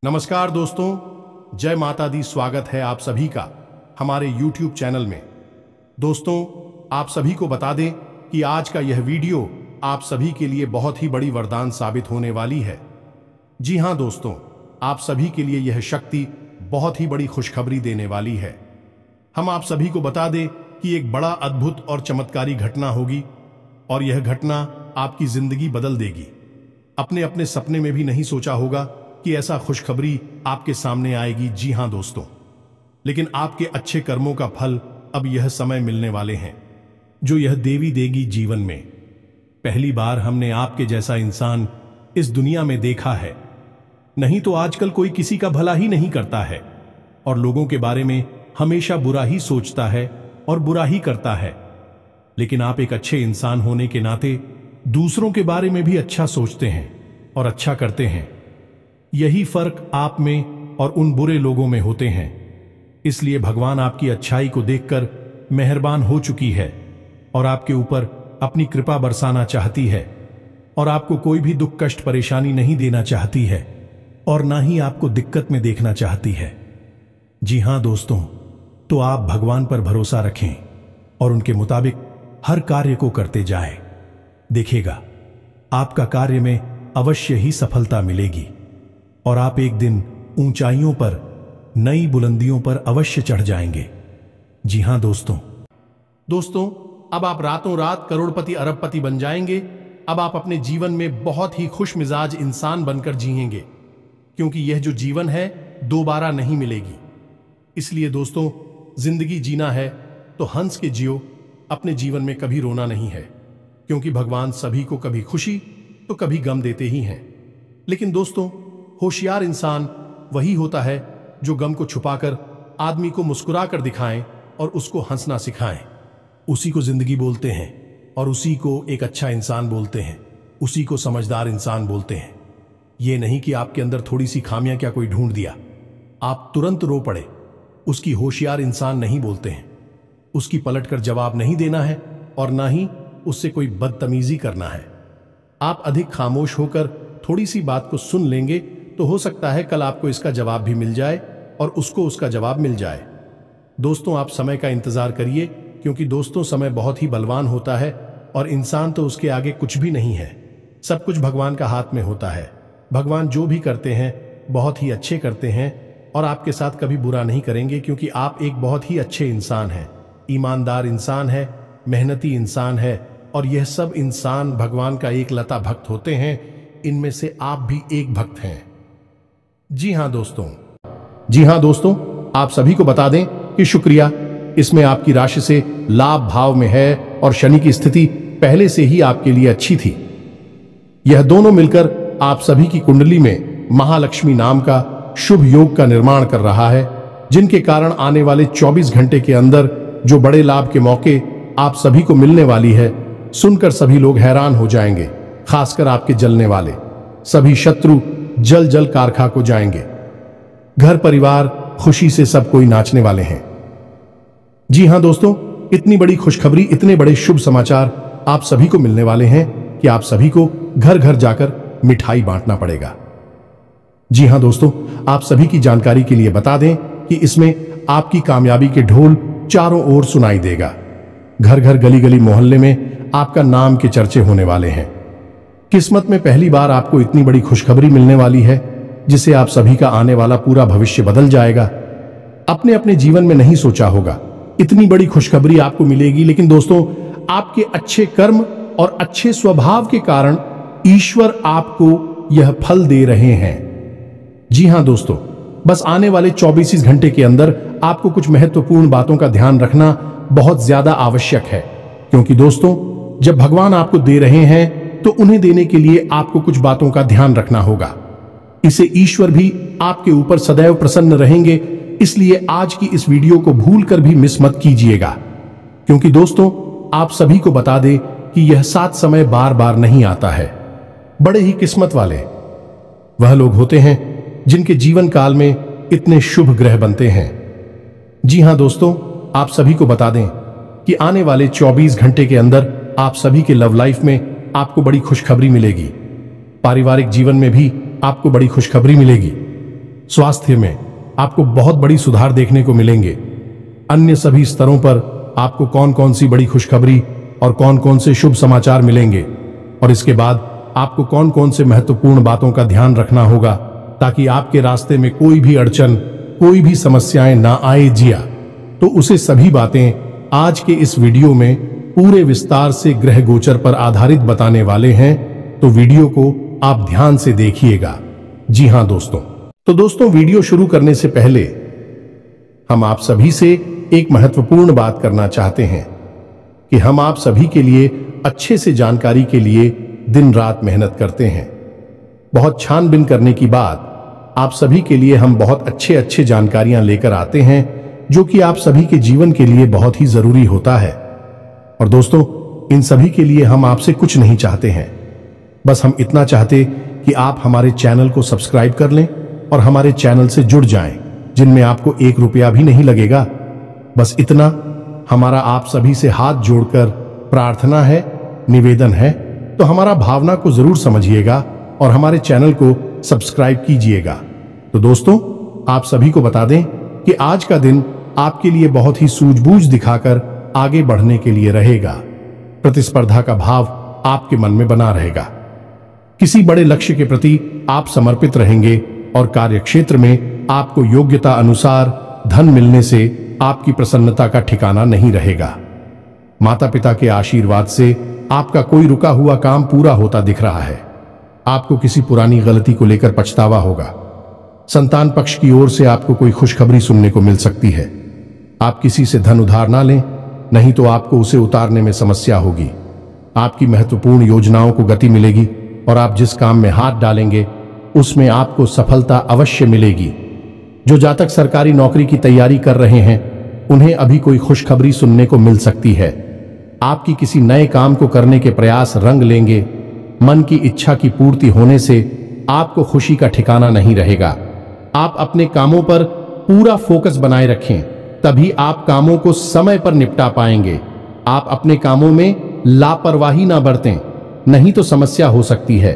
नमस्कार दोस्तों, जय माता दी। स्वागत है आप सभी का हमारे YouTube चैनल में। दोस्तों, आप सभी को बता दें कि आज का यह वीडियो आप सभी के लिए बहुत ही बड़ी वरदान साबित होने वाली है। जी हां दोस्तों, आप सभी के लिए यह शक्ति बहुत ही बड़ी खुशखबरी देने वाली है। हम आप सभी को बता दें कि एक बड़ा अद्भुत और चमत्कारी घटना होगी और यह घटना आपकी जिंदगी बदल देगी। अपने अपने सपने में भी नहीं सोचा होगा कि ऐसा खुशखबरी आपके सामने आएगी। जी हां दोस्तों, लेकिन आपके अच्छे कर्मों का फल अब यह समय मिलने वाले हैं जो यह देवी देगी जीवन में। पहली बार हमने आपके जैसा इंसान इस दुनिया में देखा है। नहीं तो आजकल कोई किसी का भला ही नहीं करता है और लोगों के बारे में हमेशा बुरा ही सोचता है और बुरा ही करता है। लेकिन आप एक अच्छे इंसान होने के नाते दूसरों के बारे में भी अच्छा सोचते हैं और अच्छा करते हैं। यही फर्क आप में और उन बुरे लोगों में होते हैं। इसलिए भगवान आपकी अच्छाई को देखकर मेहरबान हो चुकी है और आपके ऊपर अपनी कृपा बरसाना चाहती है और आपको कोई भी दुख कष्ट परेशानी नहीं देना चाहती है और ना ही आपको दिक्कत में देखना चाहती है। जी हां दोस्तों, तो आप भगवान पर भरोसा रखें और उनके मुताबिक हर कार्य को करते जाएं। देखिएगा, आपका कार्य में अवश्य ही सफलता मिलेगी और आप एक दिन ऊंचाइयों पर, नई बुलंदियों पर अवश्य चढ़ जाएंगे। जी हां दोस्तों, अब आप रातों रात करोड़पति अरबपति बन जाएंगे। अब आप अपने जीवन में बहुत ही खुश मिजाज इंसान बनकर जिएंगे, क्योंकि यह जो जीवन है दोबारा नहीं मिलेगी। इसलिए दोस्तों, जिंदगी जीना है तो हंस के जियो। अपने जीवन में कभी रोना नहीं है, क्योंकि भगवान सभी को कभी खुशी तो कभी गम देते ही हैं। लेकिन दोस्तों, होशियार इंसान वही होता है जो गम को छुपाकर आदमी को मुस्कुरा कर दिखाएं और उसको हंसना सिखाएं। उसी को जिंदगी बोलते हैं और उसी को एक अच्छा इंसान बोलते हैं, उसी को समझदार इंसान बोलते हैं। ये नहीं कि आपके अंदर थोड़ी सी खामियां क्या कोई ढूंढ दिया, आप तुरंत रो पड़े। उसकी होशियार इंसान नहीं बोलते हैं। उसकी पलटकर जवाब नहीं देना है और ना ही उससे कोई बदतमीजी करना है। आप अधिक खामोश होकर थोड़ी सी बात को सुन लेंगे तो हो सकता है कल आपको इसका जवाब भी मिल जाए और उसको उसका जवाब मिल जाए। दोस्तों, आप समय का इंतजार करिए, क्योंकि दोस्तों समय बहुत ही बलवान होता है और इंसान तो उसके आगे कुछ भी नहीं है। सब कुछ भगवान का हाथ में होता है। भगवान जो भी करते हैं बहुत ही अच्छे करते हैं और आपके साथ कभी बुरा नहीं करेंगे, क्योंकि आप एक बहुत ही अच्छे इंसान हैं, ईमानदार इंसान है, मेहनती इंसान है और यह सब इंसान भगवान का एक लता भक्त होते हैं। इनमें से आप भी एक भक्त हैं। जी हां दोस्तों, आप सभी को बता दें कि शुक्रिया, इसमें आपकी राशि से लाभ भाव में है और शनि की स्थिति पहले से ही आपके लिए अच्छी थी। यह दोनों मिलकर आप सभी की कुंडली में महालक्ष्मी नाम का शुभ योग का निर्माण कर रहा है, जिनके कारण आने वाले 24 घंटे के अंदर जो बड़े लाभ के मौके आप सभी को मिलने वाली है, सुनकर सभी लोग हैरान हो जाएंगे। खासकर आपके जलने वाले सभी शत्रु जल जल कार खा को जाएंगे। घर परिवार खुशी से सब कोई नाचने वाले हैं। जी हां दोस्तों, इतनी बड़ी खुशखबरी, इतने बड़े शुभ समाचार आप सभी को मिलने वाले हैं कि आप सभी को घर घर जाकर मिठाई बांटना पड़ेगा। जी हां दोस्तों, आप सभी की जानकारी के लिए बता दें कि इसमें आपकी कामयाबी के ढोल चारों ओर सुनाई देगा। घर घर गली गली मोहल्ले में आपका नाम के चर्चे होने वाले हैं। किस्मत में पहली बार आपको इतनी बड़ी खुशखबरी मिलने वाली है, जिसे आप सभी का आने वाला पूरा भविष्य बदल जाएगा। अपने अपने जीवन में नहीं सोचा होगा इतनी बड़ी खुशखबरी आपको मिलेगी, लेकिन दोस्तों, आपके अच्छे कर्म और अच्छे स्वभाव के कारण ईश्वर आपको यह फल दे रहे हैं। जी हां दोस्तों, बस आने वाले 24 घंटे के अंदर आपको कुछ महत्वपूर्ण बातों का ध्यान रखना बहुत ज्यादा आवश्यक है, क्योंकि दोस्तों, जब भगवान आपको दे रहे हैं तो उन्हें देने के लिए आपको कुछ बातों का ध्यान रखना होगा। इसे ईश्वर भी आपके ऊपर सदैव प्रसन्न रहेंगे। इसलिए आज की इस वीडियो को भूलकर भी मिस मत कीजिएगा, क्योंकि दोस्तों, आप सभी को बता दें कि यह 7 समय बार बार नहीं आता है। बड़े ही किस्मत वाले वह लोग होते हैं जिनके जीवन काल में इतने शुभ ग्रह बनते हैं। जी हां दोस्तों, आप सभी को बता दें कि आने वाले 24 घंटे के अंदर आप सभी के लव लाइफ में आपको बड़ी खुशखबरी मिलेगी। पारिवारिक जीवन में भी आपको बड़ी खुशखबरी मिलेगी। स्वास्थ्य में आपको बहुत बड़ी सुधार देखने को मिलेंगे। अन्य सभी स्तरों पर आपको कौन कौन सी बड़ी खुशखबरी और कौन कौन से शुभ समाचार मिलेंगे, और इसके बाद आपको कौन कौन से महत्वपूर्ण बातों का ध्यान रखना होगा ताकि आपके रास्ते में कोई भी अड़चन, कोई भी समस्याएं ना आए जिया, तो उसे सभी बातें आज के इस वीडियो में पूरे विस्तार से ग्रह गोचर पर आधारित बताने वाले हैं। तो वीडियो को आप ध्यान से देखिएगा। जी हां दोस्तों, तो दोस्तों वीडियो शुरू करने से पहले हम आप सभी से एक महत्वपूर्ण बात करना चाहते हैं कि हम आप सभी के लिए अच्छे से जानकारी के लिए दिन रात मेहनत करते हैं। बहुत छानबीन करने के बाद आप सभी के लिए हम बहुत अच्छे जानकारियां लेकर आते हैं जो कि आप सभी के जीवन के लिए बहुत ही जरूरी होता है। और दोस्तों, इन सभी के लिए हम आपसे कुछ नहीं चाहते हैं, बस हम इतना चाहते कि आप हमारे चैनल को सब्सक्राइब कर लें और हमारे चैनल से जुड़ जाएं, जिनमें आपको 1 रुपया भी नहीं लगेगा। बस इतना हमारा आप सभी से हाथ जोड़कर प्रार्थना है, निवेदन है। तो हमारा भावना को जरूर समझिएगा और हमारे चैनल को सब्सक्राइब कीजिएगा। तो दोस्तों, आप सभी को बता दें कि आज का दिन आपके लिए बहुत ही सूझबूझ दिखाकर आगे बढ़ने के लिए रहेगा। प्रतिस्पर्धा का भाव आपके मन में बना रहेगा। किसी बड़े लक्ष्य के प्रति आप समर्पित रहेंगे और कार्यक्षेत्र में आपको योग्यता अनुसार धन मिलने से आपकी प्रसन्नता का ठिकाना नहीं रहेगा। माता पिता के आशीर्वाद से आपका कोई रुका हुआ काम पूरा होता दिख रहा है। आपको किसी पुरानी गलती को लेकर पछतावा होगा। संतान पक्ष की ओर से आपको कोई खुशखबरी सुनने को मिल सकती है। आप किसी से धन उधार ना लें, नहीं तो आपको उसे उतारने में समस्या होगी। आपकी महत्वपूर्ण योजनाओं को गति मिलेगी और आप जिस काम में हाथ डालेंगे उसमें आपको सफलता अवश्य मिलेगी। जो जातक सरकारी नौकरी की तैयारी कर रहे हैं उन्हें अभी कोई खुशखबरी सुनने को मिल सकती है। आपकी किसी नए काम को करने के प्रयास रंग लेंगे। मन की इच्छा की पूर्ति होने से आपको खुशी का ठिकाना नहीं रहेगा। आप अपने कामों पर पूरा फोकस बनाए रखें, तभी आप कामों को समय पर निपटा पाएंगे। आप अपने कामों में लापरवाही ना बरतें, नहीं तो समस्या हो सकती है।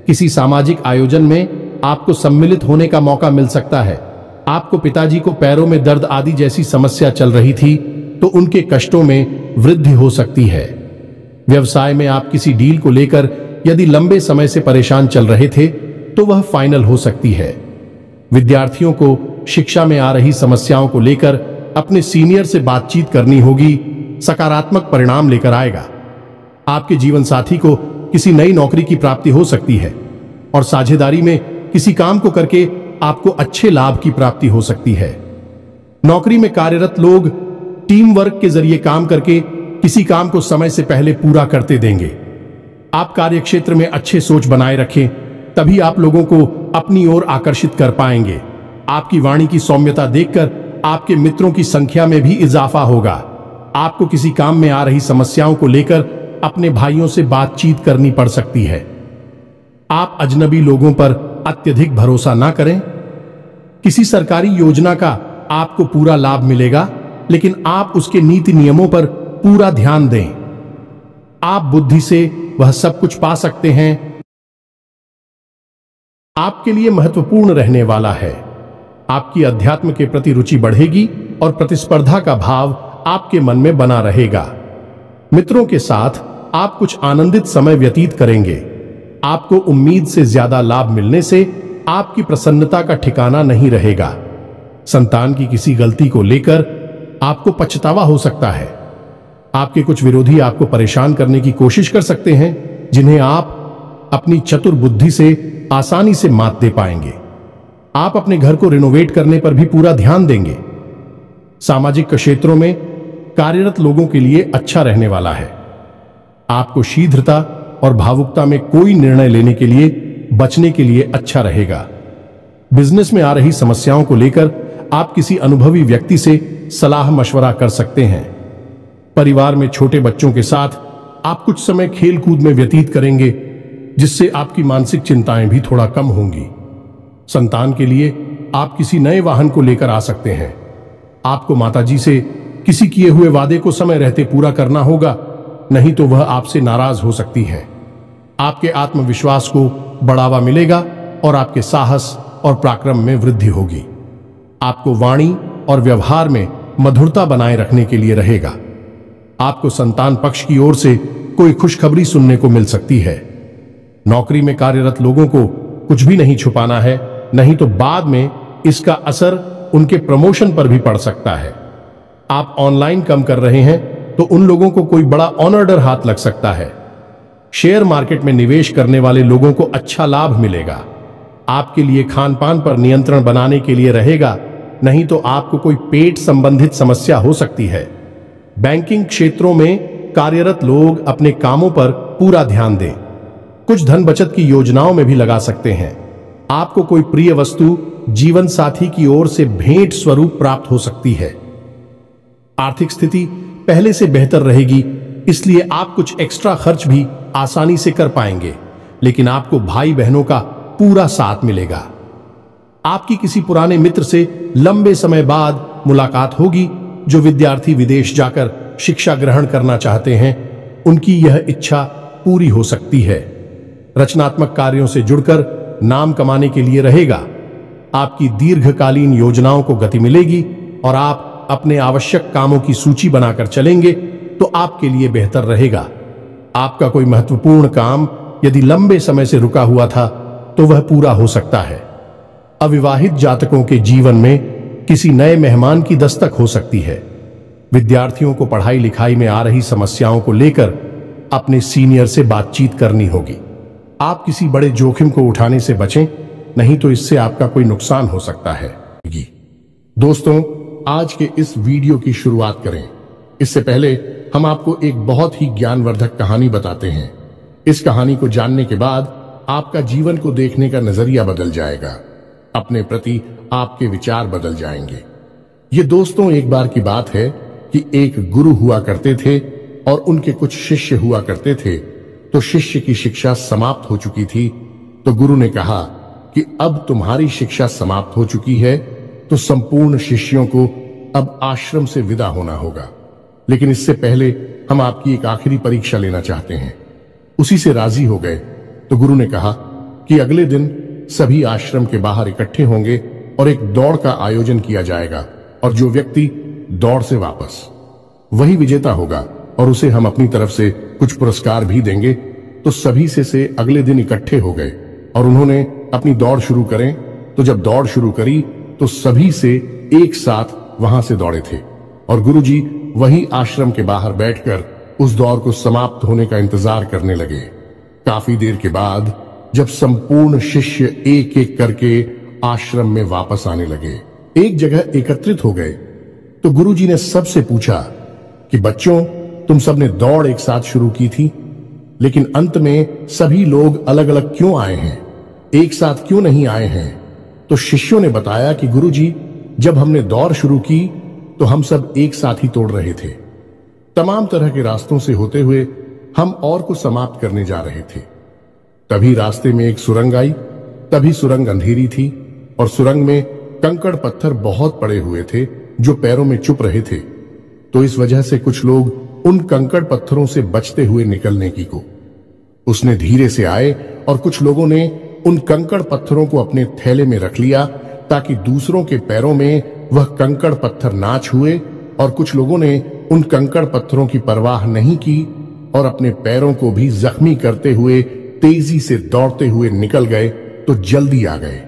किसी सामाजिक आयोजन में आपको सम्मिलित होने का मौका मिल सकता है। आपको पिताजी को पैरों में दर्द आदि जैसी समस्या चल रही थी तो उनके कष्टों में वृद्धि हो सकती है। व्यवसाय में आप किसी डील को लेकर यदि लंबे समय से परेशान चल रहे थे तो वह फाइनल हो सकती है। विद्यार्थियों को शिक्षा में आ रही समस्याओं को लेकर अपने सीनियर से बातचीत करनी होगी, सकारात्मक परिणाम लेकर आएगा। आपके जीवन साथी को किसी नई नौकरी की प्राप्ति हो सकती है और साझेदारी में किसी काम को करके आपको अच्छे लाभ की प्राप्ति हो सकती है। नौकरी में कार्यरत लोग टीम वर्क के जरिए काम करके किसी काम को समय से पहले पूरा करते देंगे। आप कार्यक्षेत्र में अच्छे सोच बनाए रखें, तभी आप लोगों को अपनी ओर आकर्षित कर पाएंगे। आपकी वाणी की सौम्यता देखकर आपके मित्रों की संख्या में भी इजाफा होगा। आपको किसी काम में आ रही समस्याओं को लेकर अपने भाइयों से बातचीत करनी पड़ सकती है। आप अजनबी लोगों पर अत्यधिक भरोसा ना करें। किसी सरकारी योजना का आपको पूरा लाभ मिलेगा, लेकिन आप उसके नीति नियमों पर पूरा ध्यान दें। आप बुद्धि से वह सब कुछ पा सकते हैं। आपके लिए महत्वपूर्ण रहने वाला है। आपकी अध्यात्म के प्रति रुचि बढ़ेगी और प्रतिस्पर्धा का भाव आपके मन में बना रहेगा। मित्रों के साथ आप कुछ आनंदित समय व्यतीत करेंगे। आपको उम्मीद से ज्यादा लाभ मिलने से आपकी प्रसन्नता का ठिकाना नहीं रहेगा। संतान की किसी गलती को लेकर आपको पछतावा हो सकता है। आपके कुछ विरोधी आपको परेशान करने की कोशिश कर सकते हैं, जिन्हें आप अपनी चतुर बुद्धि से आसानी से मात दे पाएंगे। आप अपने घर को रिनोवेट करने पर भी पूरा ध्यान देंगे। सामाजिक क्षेत्रों में कार्यरत लोगों के लिए अच्छा रहने वाला है। आपको शीघ्रता और भावुकता में कोई निर्णय लेने के लिए बचने के लिए अच्छा रहेगा। बिजनेस में आ रही समस्याओं को लेकर आप किसी अनुभवी व्यक्ति से सलाह मशवरा कर सकते हैं। परिवार में छोटे बच्चों के साथ आप कुछ समय खेल कूद में व्यतीत करेंगे, जिससे आपकी मानसिक चिंताएं भी थोड़ा कम होंगी। संतान के लिए आप किसी नए वाहन को लेकर आ सकते हैं। आपको माताजी से किसी किए हुए वादे को समय रहते पूरा करना होगा, नहीं तो वह आपसे नाराज हो सकती है। आपके आत्मविश्वास को बढ़ावा मिलेगा और आपके साहस, और पराक्रम में वृद्धि होगी। आपको वाणी और व्यवहार में मधुरता बनाए रखने के लिए रहेगा। आपको संतान पक्ष की ओर से कोई खुशखबरी सुनने को मिल सकती है। नौकरी में कार्यरत लोगों को कुछ भी नहीं छुपाना है, नहीं तो बाद में इसका असर उनके प्रमोशन पर भी पड़ सकता है। आप ऑनलाइन काम कर रहे हैं तो उन लोगों को कोई बड़ा ऑर्डर हाथ लग सकता है। शेयर मार्केट में निवेश करने वाले लोगों को अच्छा लाभ मिलेगा। आपके लिए खान पान पर नियंत्रण बनाने के लिए रहेगा, नहीं तो आपको कोई पेट संबंधित समस्या हो सकती है। बैंकिंग क्षेत्रों में कार्यरत लोग अपने कामों पर पूरा ध्यान दें। कुछ धन बचत की योजनाओं में भी लगा सकते हैं। आपको कोई प्रिय वस्तु जीवन साथी की ओर से भेंट स्वरूप प्राप्त हो सकती है। आर्थिक स्थिति पहले से बेहतर रहेगी, इसलिए आप कुछ एक्स्ट्रा खर्च भी आसानी से कर पाएंगे, लेकिन आपको भाई बहनों का पूरा साथ मिलेगा। आपकी किसी पुराने मित्र से लंबे समय बाद मुलाकात होगी। जो विद्यार्थी विदेश जाकर शिक्षा ग्रहण करना चाहते हैं, उनकी यह इच्छा पूरी हो सकती है। रचनात्मक कार्यों से जुड़कर नाम कमाने के लिए रहेगा। आपकी दीर्घकालीन योजनाओं को गति मिलेगी और आप अपने आवश्यक कामों की सूची बनाकर चलेंगे तो आपके लिए बेहतर रहेगा। आपका कोई महत्वपूर्ण काम यदि लंबे समय से रुका हुआ था तो वह पूरा हो सकता है। अविवाहित जातकों के जीवन में किसी नए मेहमान की दस्तक हो सकती है। विद्यार्थियों को पढ़ाई लिखाई में आ रही समस्याओं को लेकर अपने सीनियर से बातचीत करनी होगी। आप किसी बड़े जोखिम को उठाने से बचें, नहीं तो इससे आपका कोई नुकसान हो सकता है। दोस्तों, आज के इस वीडियो की शुरुआत करें इससे पहले हम आपको एक बहुत ही ज्ञानवर्धक कहानी बताते हैं। इस कहानी को जानने के बाद आपका जीवन को देखने का नजरिया बदल जाएगा। अपने प्रति आपके विचार बदल जाएंगे। ये दोस्तों, एक बार की बात है कि एक गुरु हुआ करते थे और उनके कुछ शिष्य हुआ करते थे। तो शिष्य की शिक्षा समाप्त हो चुकी थी। तो गुरु ने कहा कि अब तुम्हारी शिक्षा समाप्त हो चुकी है, तो संपूर्ण शिष्यों को अब आश्रम से विदा होना होगा। लेकिन इससे पहले हम आपकी एक आखिरी परीक्षा लेना चाहते हैं। उसी से राजी हो गए। तो गुरु ने कहा कि अगले दिन सभी आश्रम के बाहर इकट्ठे होंगे और एक दौड़ का आयोजन किया जाएगा, और जो व्यक्ति दौड़ से वापस, वही विजेता होगा और उसे हम अपनी तरफ से कुछ पुरस्कार भी देंगे। तो सभी से अगले दिन इकट्ठे हो गए और उन्होंने अपनी दौड़ शुरू करें। तो जब दौड़ शुरू करी तो सभी से एक साथ वहां से दौड़े थे और गुरुजी वही आश्रम के बाहर बैठकर उस दौड़ को समाप्त होने का इंतजार करने लगे। काफी देर के बाद जब संपूर्ण शिष्य एक एक करके आश्रम में वापस आने लगे, एक जगह एकत्रित हो गए, तो गुरुजी ने सबसे पूछा कि बच्चों, तुम सबने दौड़ एक साथ शुरू की थी, लेकिन अंत में सभी लोग अलग अलग क्यों आए हैं, एक साथ क्यों नहीं आए हैं? तो शिष्यों ने बताया कि गुरुजी, जब हमने दौड़ शुरू की तो हम सब एक साथ ही तोड़ रहे थे। तमाम तरह के रास्तों से होते हुए हम और को समाप्त करने जा रहे थे। तभी रास्ते में एक सुरंग आई। तभी सुरंग अंधेरी थी और सुरंग में कंकड़ पत्थर बहुत पड़े हुए थे जो पैरों में चुप रहे थे। तो इस वजह से कुछ लोग उन कंकड़ पत्थरों से बचते हुए निकलने की को उसने धीरे से आए और कुछ लोगों ने उन कंकड़ पत्थरों को अपने थैले में रख लिया ताकि दूसरों के पैरों में वह कंकड़ पत्थर ना छुए, और कुछ लोगों ने उन कंकड़ पत्थरों की परवाह नहीं की और अपने पैरों को भी जख्मी करते हुए तेजी से दौड़ते हुए निकल गए तो जल्दी आ गए।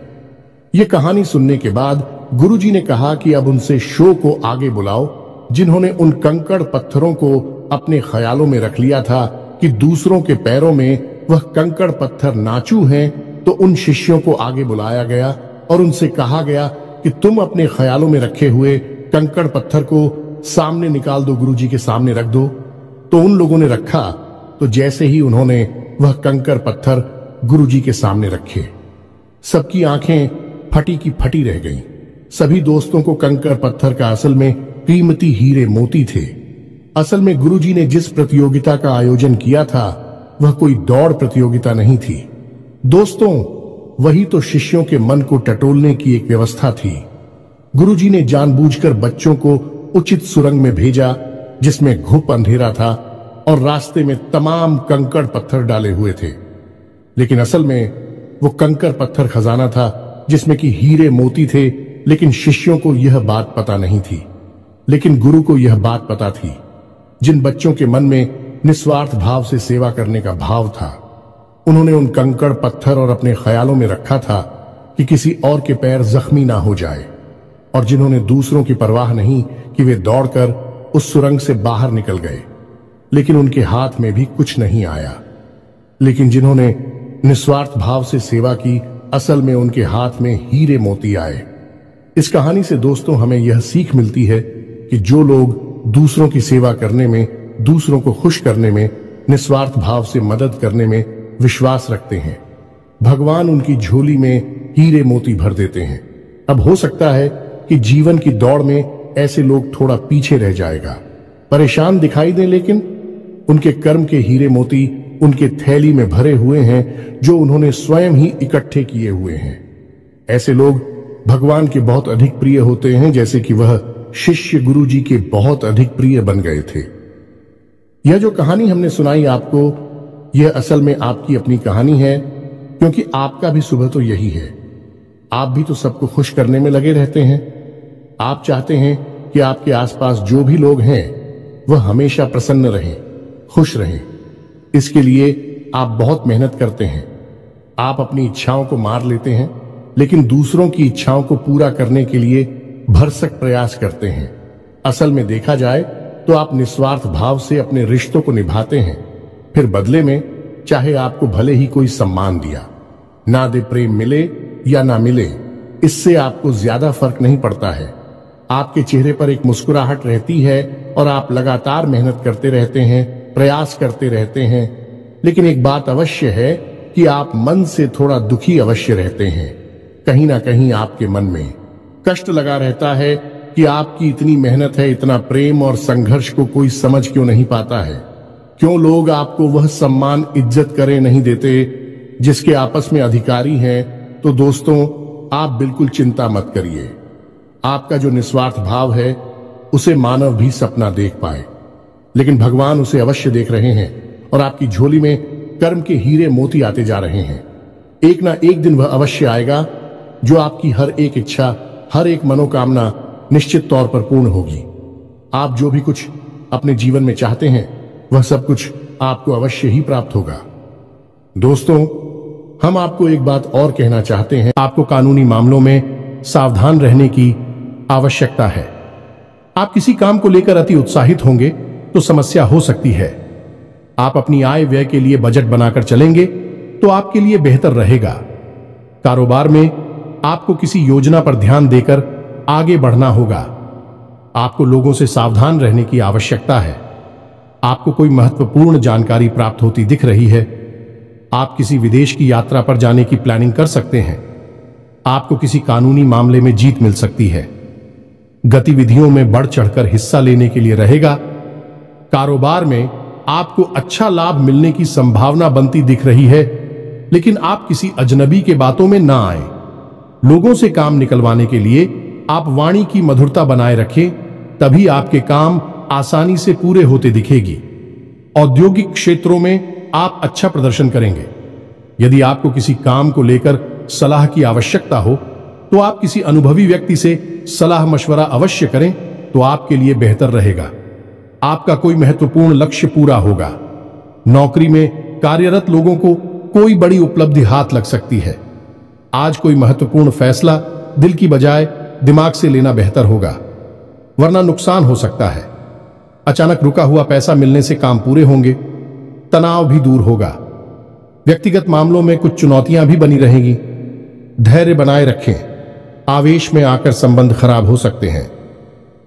ये कहानी सुनने के बाद गुरुजी ने कहा कि अब उनसे शो को आगे बुलाओ, जिन्होंने उन कंकड़ पत्थरों को अपने ख्यालों में रख लिया था कि दूसरों के पैरों में वह कंकड़ पत्थर नाचू हैं। तो उन शिष्यों को आगे बुलाया गया और उनसे कहा गया कि तुम अपने ख्यालों में रखे हुए कंकड़ पत्थर को सामने निकाल दो, गुरुजी के सामने रख दो। तो उन लोगों ने रखा। तो जैसे ही उन्होंने वह कंकड़ पत्थर गुरुजी के सामने रखे, सबकी आंखें फटी की फटी रह गईं। सभी दोस्तों को कंकड़ पत्थर का असल में कीमती हीरे मोती थे। असल में गुरुजी ने जिस प्रतियोगिता का आयोजन किया था वह कोई दौड़ प्रतियोगिता नहीं थी दोस्तों, वही तो शिष्यों के मन को टटोलने की एक व्यवस्था थी। गुरुजी ने जानबूझकर बच्चों को उचित सुरंग में भेजा जिसमें घुप अंधेरा था और रास्ते में तमाम कंकड़ पत्थर डाले हुए थे। लेकिन असल में वो कंकड़ पत्थर खजाना था जिसमें कि हीरे मोती थे, लेकिन शिष्यों को यह बात पता नहीं थी। लेकिन गुरु को यह बात पता थी। जिन बच्चों के मन में निस्वार्थ भाव से सेवा करने का भाव था, उन्होंने उन कंकड़ पत्थर और अपने ख्यालों में रखा था कि किसी और के पैर जख्मी ना हो जाए, और जिन्होंने दूसरों की परवाह नहीं कि वे दौड़कर उस सुरंग से बाहर निकल गए, लेकिन उनके हाथ में भी कुछ नहीं आया। लेकिन जिन्होंने निस्वार्थ भाव से सेवा की, असल में उनके हाथ में हीरे मोती आए। इस कहानी से दोस्तों हमें यह सीख मिलती है कि जो लोग दूसरों की सेवा करने में, दूसरों को खुश करने में, निस्वार्थ भाव से मदद करने में विश्वास रखते हैं, भगवान उनकी झोली में हीरे मोती भर देते हैं। अब हो सकता है कि जीवन की दौड़ में ऐसे लोग थोड़ा पीछे रह जाएगा, परेशान दिखाई दें, लेकिन उनके कर्म के हीरे मोती उनके थैली में भरे हुए हैं, जो उन्होंने स्वयं ही इकट्ठे किए हुए हैं। ऐसे लोग भगवान के बहुत अधिक प्रिय होते हैं, जैसे कि वह शिष्य गुरु जी के बहुत अधिक प्रिय बन गए थे। यह जो कहानी हमने सुनाई आपको, यह असल में आपकी अपनी कहानी है, क्योंकि आपका भी सुबह तो यही है। आप भी तो सबको खुश करने में लगे रहते हैं। आप चाहते हैं कि आपके आसपास जो भी लोग हैं वह हमेशा प्रसन्न रहें, खुश रहें। इसके लिए आप बहुत मेहनत करते हैं। आप अपनी इच्छाओं को मार लेते हैं, लेकिन दूसरों की इच्छाओं को पूरा करने के लिए भरसक प्रयास करते हैं। असल में देखा जाए तो आप निस्वार्थ भाव से अपने रिश्तों को निभाते हैं, फिर बदले में चाहे आपको भले ही कोई सम्मान दिया ना दे, प्रेम मिले या ना मिले, इससे आपको ज्यादा फर्क नहीं पड़ता है। आपके चेहरे पर एक मुस्कुराहट रहती है और आप लगातार मेहनत करते रहते हैं, प्रयास करते रहते हैं। लेकिन एक बात अवश्य है कि आप मन से थोड़ा दुखी अवश्य रहते हैं। कहीं ना कहीं आपके मन में कष्ट लगा रहता है कि आपकी इतनी मेहनत है, इतना प्रेम और संघर्ष को कोई समझ क्यों नहीं पाता है। क्यों लोग आपको वह सम्मान, इज्जत करे नहीं देते जिसके आपस में अधिकारी हैं। तो दोस्तों, आप बिल्कुल चिंता मत करिए। आपका जो निस्वार्थ भाव है उसे मानव भी सपना देख पाए, लेकिन भगवान उसे अवश्य देख रहे हैं और आपकी झोली में कर्म के हीरे मोती आते जा रहे हैं। एक ना एक दिन वह अवश्य आएगा जो आपकी हर एक इच्छा, हर एक मनोकामना निश्चित तौर पर पूर्ण होगी। आप जो भी कुछ अपने जीवन में चाहते हैं वह सब कुछ आपको अवश्य ही प्राप्त होगा। दोस्तों, हम आपको एक बात और कहना चाहते हैं। आपको कानूनी मामलों में सावधान रहने की आवश्यकता है। आप किसी काम को लेकर अति उत्साहित होंगे तो समस्या हो सकती है। आप अपनी आय व्यय के लिए बजट बनाकर चलेंगे तो आपके लिए बेहतर रहेगा। कारोबार में आपको किसी योजना पर ध्यान देकर आगे बढ़ना होगा। आपको लोगों से सावधान रहने की आवश्यकता है। आपको कोई महत्वपूर्ण जानकारी प्राप्त होती दिख रही है। आप किसी विदेश की यात्रा पर जाने की प्लानिंग कर सकते हैं। आपको किसी कानूनी मामले में जीत मिल सकती है। गतिविधियों में बढ़ चढ़कर हिस्सा लेने के लिए रहेगा। कारोबार में आपको अच्छा लाभ मिलने की संभावना बनती दिख रही है, लेकिन आप किसी अजनबी के बातों में ना आए। लोगों से काम निकलवाने के लिए आप वाणी की मधुरता बनाए रखें, तभी आपके काम आसानी से पूरे होते दिखेगी। औद्योगिक क्षेत्रों में आप अच्छा प्रदर्शन करेंगे। यदि आपको किसी काम को लेकर सलाह की आवश्यकता हो तो आप किसी अनुभवी व्यक्ति से सलाह मशवरा अवश्य करें, तो आपके लिए बेहतर रहेगा। आपका कोई महत्वपूर्ण लक्ष्य पूरा होगा। नौकरी में कार्यरत लोगों को कोई बड़ी उपलब्धि हाथ लग सकती है। आज कोई महत्वपूर्ण फैसला दिल की बजाय दिमाग से लेना बेहतर होगा, वरना नुकसान हो सकता है। अचानक रुका हुआ पैसा मिलने से काम पूरे होंगे, तनाव भी दूर होगा। व्यक्तिगत मामलों में कुछ चुनौतियां भी बनी रहेंगी। धैर्य बनाए रखें, आवेश में आकर संबंध खराब हो सकते हैं।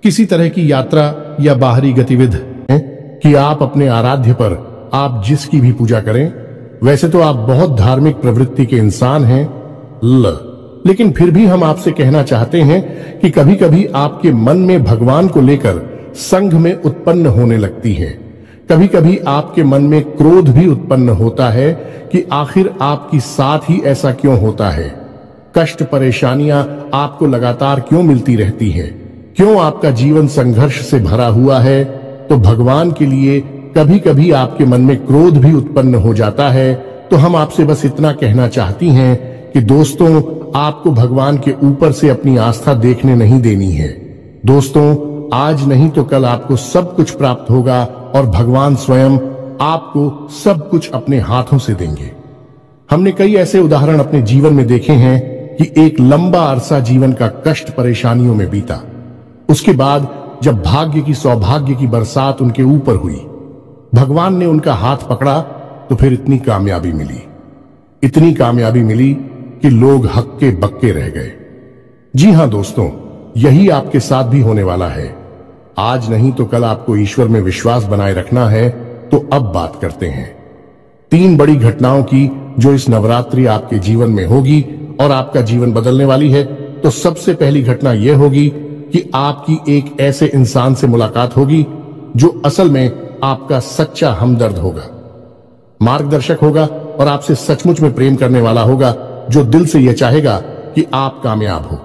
किसी तरह की यात्रा या बाहरी गतिविधि है कि आप अपने आराध्य पर आप जिसकी भी पूजा करें। वैसे तो आप बहुत धार्मिक प्रवृत्ति के इंसान हैं, लेकिन फिर भी हम आपसे कहना चाहते हैं कि कभी कभी आपके मन में भगवान को लेकर संघ में उत्पन्न होने लगती है। कभी कभी आपके मन में क्रोध भी उत्पन्न होता है कि आखिर आपकी साथ ही ऐसा क्यों होता है। कष्ट, परेशानियां आपको लगातार क्यों मिलती रहती हैं? क्यों आपका जीवन संघर्ष से भरा हुआ है? तो भगवान के लिए कभी कभी आपके मन में क्रोध भी उत्पन्न हो जाता है। तो हम आपसे बस इतना कहना चाहती हैं कि दोस्तों, आपको भगवान के ऊपर से अपनी आस्था देखने नहीं देनी है। दोस्तों, आज नहीं तो कल आपको सब कुछ प्राप्त होगा और भगवान स्वयं आपको सब कुछ अपने हाथों से देंगे। हमने कई ऐसे उदाहरण अपने जीवन में देखे हैं कि एक लंबा अरसा जीवन का कष्ट परेशानियों में बीता। उसके बाद जब भाग्य की सौभाग्य की बरसात उनके ऊपर हुई, भगवान ने उनका हाथ पकड़ा तो फिर इतनी कामयाबी मिली कि लोग हक्के बक्के रह गए। जी हां दोस्तों, यही आपके साथ भी होने वाला है। आज नहीं तो कल आपको ईश्वर में विश्वास बनाए रखना है। तो अब बात करते हैं 3 बड़ी घटनाओं की जो इस नवरात्रि आपके जीवन में होगी और आपका जीवन बदलने वाली है। तो सबसे पहली घटना यह होगी कि आपकी एक ऐसे इंसान से मुलाकात होगी जो असल में आपका सच्चा हमदर्द होगा, मार्गदर्शक होगा और आपसे सचमुच में प्रेम करने वाला होगा, जो दिल से यह चाहेगा कि आप कामयाब हो,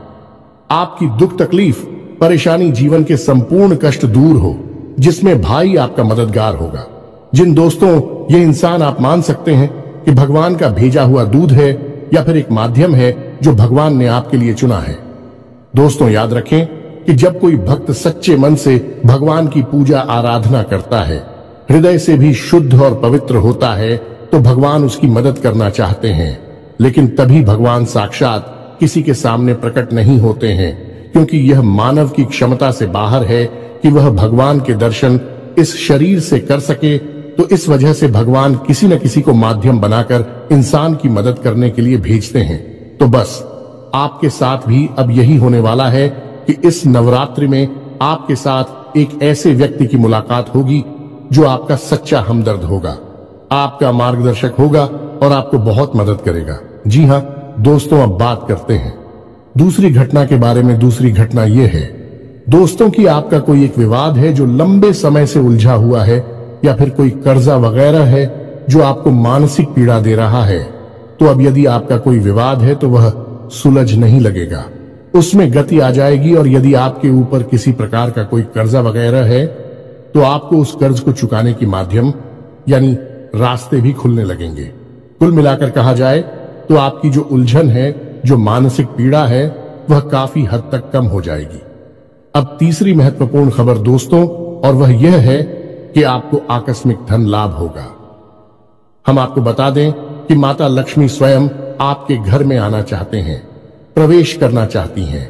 आपकी दुख तकलीफ परेशानी जीवन के संपूर्ण कष्ट दूर हो, जिसमें भाई आपका मददगार होगा। जिन दोस्तों ये इंसान आप मान सकते हैं कि भगवान का भेजा हुआ दूध है या फिर एक माध्यम है जो भगवान ने आपके लिए चुना है। दोस्तों, याद रखें कि जब कोई भक्त सच्चे मन से भगवान की पूजा आराधना करता है, हृदय से भी शुद्ध और पवित्र होता है, तो भगवान उसकी मदद करना चाहते हैं। लेकिन तभी भगवान साक्षात किसी के सामने प्रकट नहीं होते हैं, क्योंकि यह मानव की क्षमता से बाहर है कि वह भगवान के दर्शन इस शरीर से कर सके। तो इस वजह से भगवान किसी न किसी को माध्यम बनाकर इंसान की मदद करने के लिए भेजते हैं। तो बस आपके साथ भी अब यही होने वाला है कि इस नवरात्रि में आपके साथ एक ऐसे व्यक्ति की मुलाकात होगी जो आपका सच्चा हमदर्द होगा, आपका मार्गदर्शक होगा और आपको बहुत मदद करेगा। जी हां दोस्तों, अब बात करते हैं दूसरी घटना के बारे में। दूसरी घटना यह है दोस्तों कि आपका कोई एक विवाद है जो लंबे समय से उलझा हुआ है, या फिर कोई कर्जा वगैरह है जो आपको मानसिक पीड़ा दे रहा है। तो अब यदि आपका कोई विवाद है तो वह सुलझ नहीं लगेगा, उसमें गति आ जाएगी। और यदि आपके ऊपर किसी प्रकार का कोई कर्जा वगैरह है तो आपको उस कर्ज को चुकाने की माध्यम यानी रास्ते भी खुलने लगेंगे। कुल मिलाकर कहा जाए तो आपकी जो उलझन है, जो मानसिक पीड़ा है, वह काफी हद तक कम हो जाएगी। अब तीसरी महत्वपूर्ण खबर दोस्तों, और वह यह है कि आपको आकस्मिक धन लाभ होगा। हम आपको बता दें कि माता लक्ष्मी स्वयं आपके घर में आना चाहते हैं, प्रवेश करना चाहती हैं।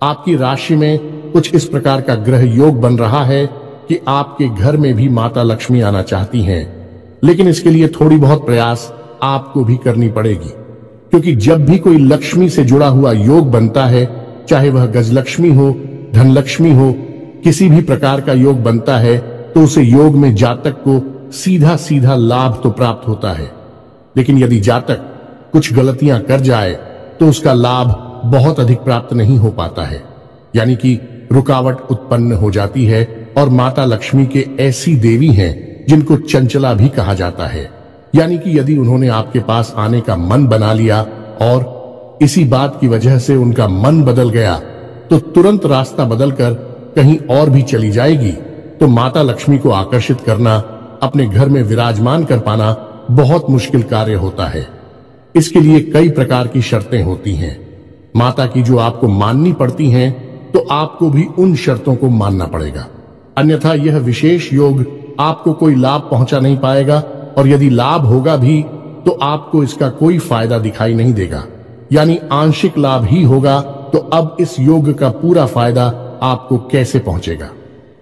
आपकी राशि में कुछ इस प्रकार का ग्रह योग बन रहा है कि आपके घर में भी माता लक्ष्मी आना चाहती हैं। लेकिन इसके लिए थोड़ी बहुत प्रयास आपको भी करनी पड़ेगी, क्योंकि जब भी कोई लक्ष्मी से जुड़ा हुआ योग बनता है, चाहे वह गजलक्ष्मी हो, धनलक्ष्मी हो, किसी भी प्रकार का योग बनता है, तो उसे योग में जातक को सीधा सीधा लाभ तो प्राप्त होता है। लेकिन यदि जातक कुछ गलतियां कर जाए तो उसका लाभ बहुत अधिक प्राप्त नहीं हो पाता है, यानी कि रुकावट उत्पन्न हो जाती है। और माता लक्ष्मी के ऐसी देवी हैं जिनको चंचला भी कहा जाता है, यानी कि यदि उन्होंने आपके पास आने का मन बना लिया और इसी बात की वजह से उनका मन बदल गया, तो तुरंत रास्ता बदलकर कहीं और भी चली जाएगी। तो माता लक्ष्मी को आकर्षित करना, अपने घर में विराजमान कर पाना बहुत मुश्किल कार्य होता है। इसके लिए कई प्रकार की शर्तें होती हैं माता की, जो आपको माननी पड़ती हैं। तो आपको भी उन शर्तों को मानना पड़ेगा, अन्यथा यह विशेष योग आपको कोई लाभ पहुंचा नहीं पाएगा। और यदि लाभ होगा भी तो आपको इसका कोई फायदा दिखाई नहीं देगा, यानी आंशिक लाभ ही होगा। तो अब इस योग का पूरा फायदा आपको कैसे पहुंचेगा?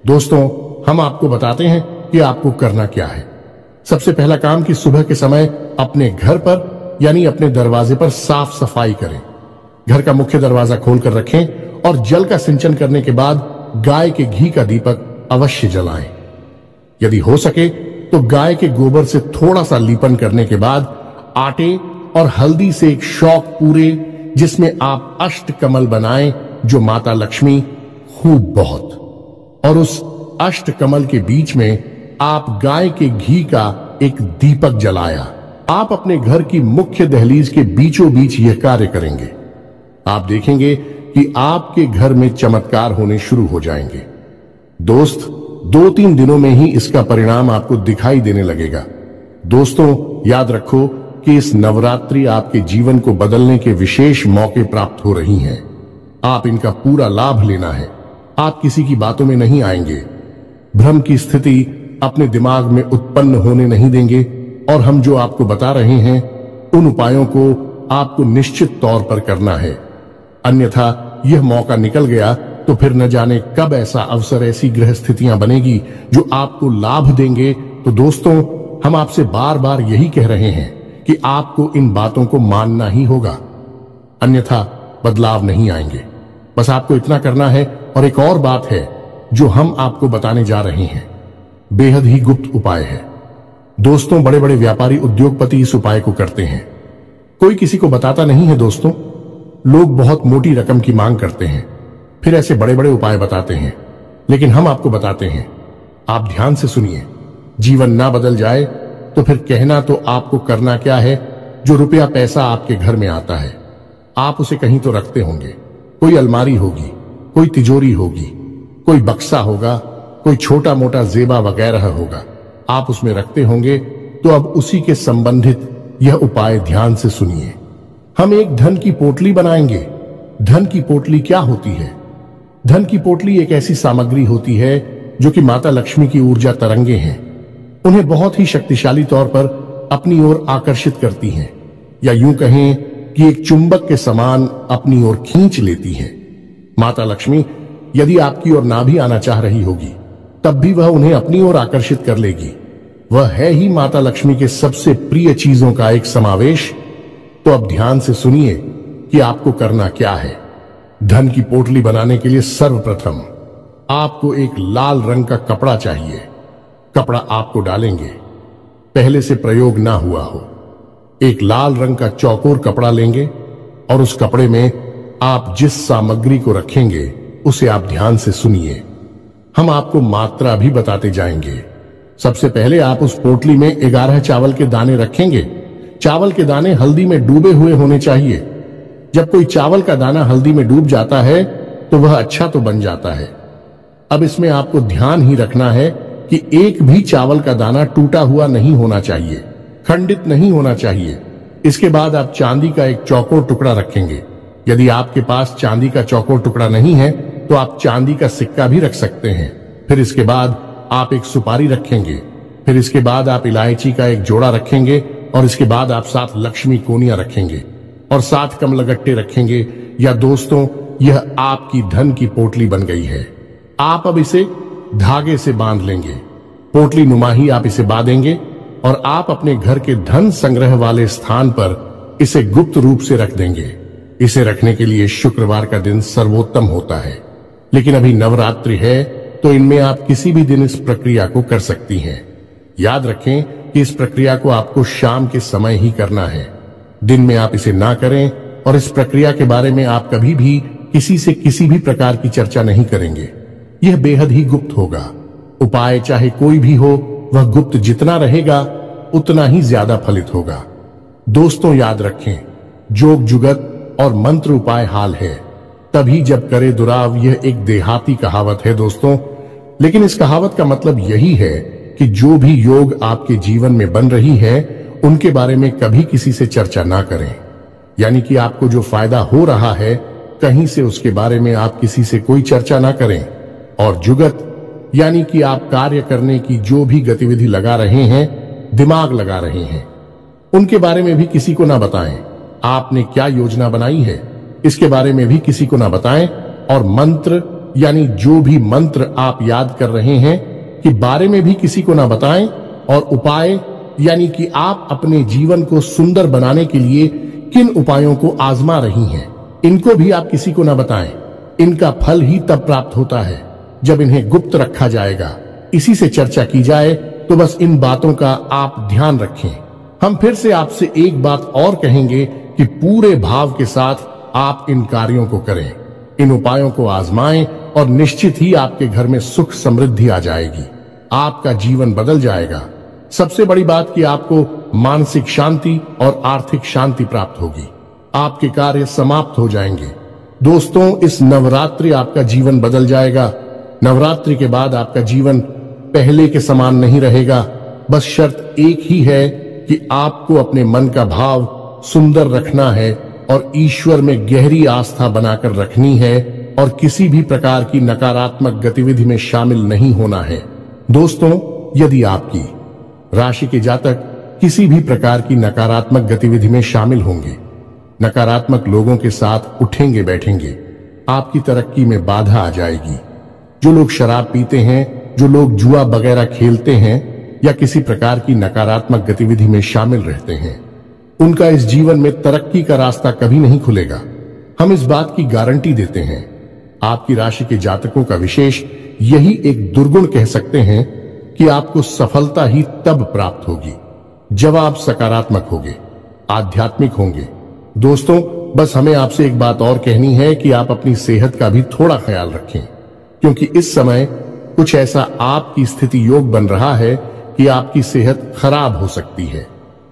दोस्तों, हम आपको बताते हैं कि आपको करना क्या है। सबसे पहला काम कि सुबह के समय अपने घर पर यानी अपने दरवाजे पर साफ सफाई करें। घर का मुख्य दरवाजा खोलकर रखें और जल का सिंचन करने के बाद गाय के घी का दीपक अवश्य जलाएं। यदि हो सके तो गाय के गोबर से थोड़ा सा लीपन करने के बाद आटे और हल्दी से एक शौक पूरे, जिसमें आप अष्टकमल बनाएं, जो माता लक्ष्मी खूब बहुत। और उस अष्टकमल के बीच में आप गाय के घी का एक दीपक जलाया। आप अपने घर की मुख्य दहलीज के बीचों बीच यह कार्य करेंगे। आप देखेंगे कि आपके घर में चमत्कार होने शुरू हो जाएंगे। दोस्त, 2-3 दिनों में ही इसका परिणाम आपको दिखाई देने लगेगा। दोस्तों, याद रखो कि इस नवरात्रि आपके जीवन को बदलने के विशेष मौके प्राप्त हो रही हैं। आप इनका पूरा लाभ लेना है। आप किसी की बातों में नहीं आएंगे, भ्रम की स्थिति अपने दिमाग में उत्पन्न होने नहीं देंगे, और हम जो आपको बता रहे हैं उन उपायों को आपको निश्चित तौर पर करना है। अन्यथा यह मौका निकल गया तो फिर न जाने कब ऐसा अवसर, ऐसी ग्रह स्थितियां बनेगी जो आपको लाभ देंगे। तो दोस्तों, हम आपसे बार बार यही कह रहे हैं कि आपको इन बातों को मानना ही होगा, अन्यथा बदलाव नहीं आएंगे। बस आपको इतना करना है। और एक और बात है जो हम आपको बताने जा रहे हैं, बेहद ही गुप्त उपाय है। दोस्तों, बड़े बड़े व्यापारी, उद्योगपति इस उपाय को करते हैं, कोई किसी को बताता नहीं है। दोस्तों, लोग बहुत मोटी रकम की मांग करते हैं, फिर ऐसे बड़े बड़े उपाय बताते हैं, लेकिन हम आपको बताते हैं। आप ध्यान से सुनिए। जीवन ना बदल जाए तो फिर कहना तो आपको करना क्या है। जो रुपया पैसा आपके घर में आता है, आप उसे कहीं तो रखते होंगे। कोई अलमारी होगी, कोई तिजोरी होगी, कोई बक्सा होगा, कोई छोटा मोटा जेबा वगैरह होगा, आप उसमें रखते होंगे। तो अब उसी के संबंधित यह उपाय ध्यान से सुनिए। हम एक धन की पोटली बनाएंगे। धन की पोटली क्या होती है? धन की पोटली एक ऐसी सामग्री होती है जो कि माता लक्ष्मी की ऊर्जा तरंगे हैं। उन्हें बहुत ही शक्तिशाली तौर पर अपनी ओर आकर्षित करती हैं, या यूं कहें कि एक चुंबक के समान अपनी ओर खींच लेती हैं। माता लक्ष्मी यदि आपकी ओर ना भी आना चाह रही होगी, तब भी वह उन्हें अपनी ओर आकर्षित कर लेगी। वह है ही माता लक्ष्मी के सबसे प्रिय चीजों का एक समावेश। तो अब ध्यान से सुनिए कि आपको करना क्या है। धन की पोटली बनाने के लिए सर्वप्रथम आपको एक लाल रंग का कपड़ा चाहिए। कपड़ा आपको डालेंगे, पहले से प्रयोग ना हुआ हो। एक लाल रंग का चौकोर कपड़ा लेंगे और उस कपड़े में आप जिस सामग्री को रखेंगे उसे आप ध्यान से सुनिए। हम आपको मात्रा भी बताते जाएंगे। सबसे पहले आप उस पोटली में 11 चावल के दाने रखेंगे। चावल के दाने हल्दी में डूबे हुए होने चाहिए। जब कोई चावल का दाना हल्दी में डूब जाता है तो वह अच्छा तो बन जाता है। अब इसमें आपको ध्यान ही रखना है कि एक भी चावल का दाना टूटा हुआ नहीं होना चाहिए, खंडित नहीं होना चाहिए। इसके बाद आप चांदी का एक चौकोर टुकड़ा रखेंगे। यदि आपके पास चांदी का चौकोर टुकड़ा नहीं है तो आप चांदी का सिक्का भी रख सकते हैं। फिर इसके बाद आप एक सुपारी रखेंगे। फिर इसके बाद आप इलायची का एक जोड़ा रखेंगे, और इसके बाद आप 7 लक्ष्मी कोनियां रखेंगे और 7 कमलगट्टे रखेंगे। या दोस्तों, यह आपकी धन की पोटली बन गई है। आप अब इसे धागे से बांध लेंगे। पोटली नुमा ही आप इसे बांधेंगे और आप अपने घर के धन संग्रह वाले स्थान पर इसे गुप्त रूप से रख देंगे। इसे रखने के लिए शुक्रवार का दिन सर्वोत्तम होता है, लेकिन अभी नवरात्रि है तो इनमें आप किसी भी दिन इस प्रक्रिया को कर सकती हैं। याद रखें कि इस प्रक्रिया को आपको शाम के समय ही करना है। दिन में आप इसे ना करें, और इस प्रक्रिया के बारे में आप कभी भी किसी से किसी भी प्रकार की चर्चा नहीं करेंगे। यह बेहद ही गुप्त होगा। उपाय चाहे कोई भी हो, वह गुप्त जितना रहेगा उतना ही ज्यादा फलित होगा। दोस्तों, याद रखें, जोग जुगत और मंत्र उपाय हाल है, तभी जब करे दुराव। यह एक देहाती कहावत है दोस्तों, लेकिन इस कहावत का मतलब यही है कि जो भी योग आपके जीवन में बन रही है उनके बारे में कभी किसी से चर्चा ना करें। यानी कि आपको जो फायदा हो रहा है कहीं से उसके बारे में आप किसी से कोई चर्चा ना करें। और जुगत यानी कि आप कार्य करने की जो भी गतिविधि लगा रहे हैं, दिमाग लगा रहे हैं, उनके बारे में भी किसी को ना बताएं। आपने क्या योजना बनाई है इसके बारे में भी किसी को ना बताएं। और मंत्र यानी जो भी मंत्र आप याद कर रहे हैं कि बारे में भी किसी को ना बताएं। और उपाय यानी कि आप अपने जीवन को सुंदर बनाने के लिए किन उपायों को आजमा रही हैं, इनको भी आप किसी को ना बताएं। इनका फल ही तब प्राप्त होता है जब इन्हें गुप्त रखा जाएगा। इसी से चर्चा की जाए। तो बस इन बातों का आप ध्यान रखें। हम फिर से आपसे एक बात और कहेंगे कि पूरे भाव के साथ आप इन कार्यों को करें, इन उपायों को आजमाएं, और निश्चित ही आपके घर में सुख समृद्धि आ जाएगी। आपका जीवन बदल जाएगा। सबसे बड़ी बात कि आपको मानसिक शांति और आर्थिक शांति प्राप्त होगी। आपके कार्य समाप्त हो जाएंगे। दोस्तों, इस नवरात्रि आपका जीवन बदल जाएगा। नवरात्रि के बाद आपका जीवन पहले के समान नहीं रहेगा। बस शर्त एक ही है कि आपको अपने मन का भाव सुंदर रखना है और ईश्वर में गहरी आस्था बनाकर रखनी है और किसी भी प्रकार की नकारात्मक गतिविधि में शामिल नहीं होना है। दोस्तों, यदि आपकी राशि के जातक किसी भी प्रकार की नकारात्मक गतिविधि में शामिल होंगे, नकारात्मक लोगों के साथ उठेंगे बैठेंगे, आपकी तरक्की में बाधा आ जाएगी। जो लोग शराब पीते हैं, जो लोग जुआ वगैरह खेलते हैं या किसी प्रकार की नकारात्मक गतिविधि में शामिल रहते हैं, उनका इस जीवन में तरक्की का रास्ता कभी नहीं खुलेगा। हम इस बात की गारंटी देते हैं। आपकी राशि के जातकों का विशेष यही एक दुर्गुण कह सकते हैं कि आपको सफलता ही तब प्राप्त होगी जब आप सकारात्मक होंगे, आध्यात्मिक होंगे। दोस्तों, बस हमें आपसे एक बात और कहनी है कि आप अपनी सेहत का भी थोड़ा ख्याल रखें, क्योंकि इस समय कुछ ऐसा आपकी स्थिति योग बन रहा है कि आपकी सेहत खराब हो सकती है।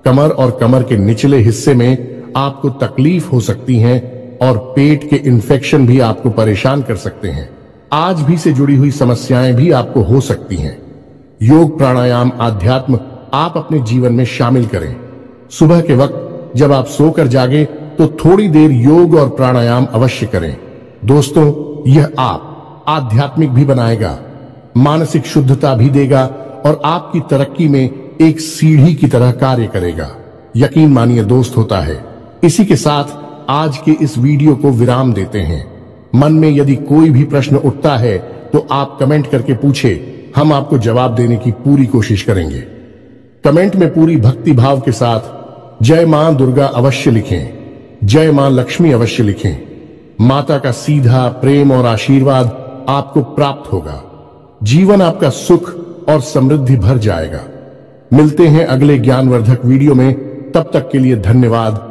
कमर और कमर के निचले हिस्से में आपको तकलीफ हो सकती है और पेट के इन्फेक्शन भी आपको परेशान कर सकते हैं। आज भी से जुड़ी हुई समस्याएं भी आपको हो सकती हैं। योग, प्राणायाम, आध्यात्म आप अपने जीवन में शामिल करें। सुबह के वक्त जब आप सोकर जागे तो थोड़ी देर योग और प्राणायाम अवश्य करें। दोस्तों, यह आप आध्यात्मिक भी बनाएगा, मानसिक शुद्धता भी देगा और आपकी तरक्की में एक सीढ़ी की तरह कार्य करेगा। यकीन मानिए दोस्त, होता है। इसी के साथ आज के इस वीडियो को विराम देते हैं। मन में यदि कोई भी प्रश्न उठता है तो आप कमेंट करके पूछे, हम आपको जवाब देने की पूरी कोशिश करेंगे। कमेंट में पूरी भक्ति भाव के साथ जय मां दुर्गा अवश्य लिखें, जय मां लक्ष्मी अवश्य लिखें। माता का सीधा प्रेम और आशीर्वाद आपको प्राप्त होगा। जीवन आपका सुख और समृद्धि भर जाएगा। मिलते हैं अगले ज्ञानवर्धक वीडियो में। तब तक के लिए धन्यवाद।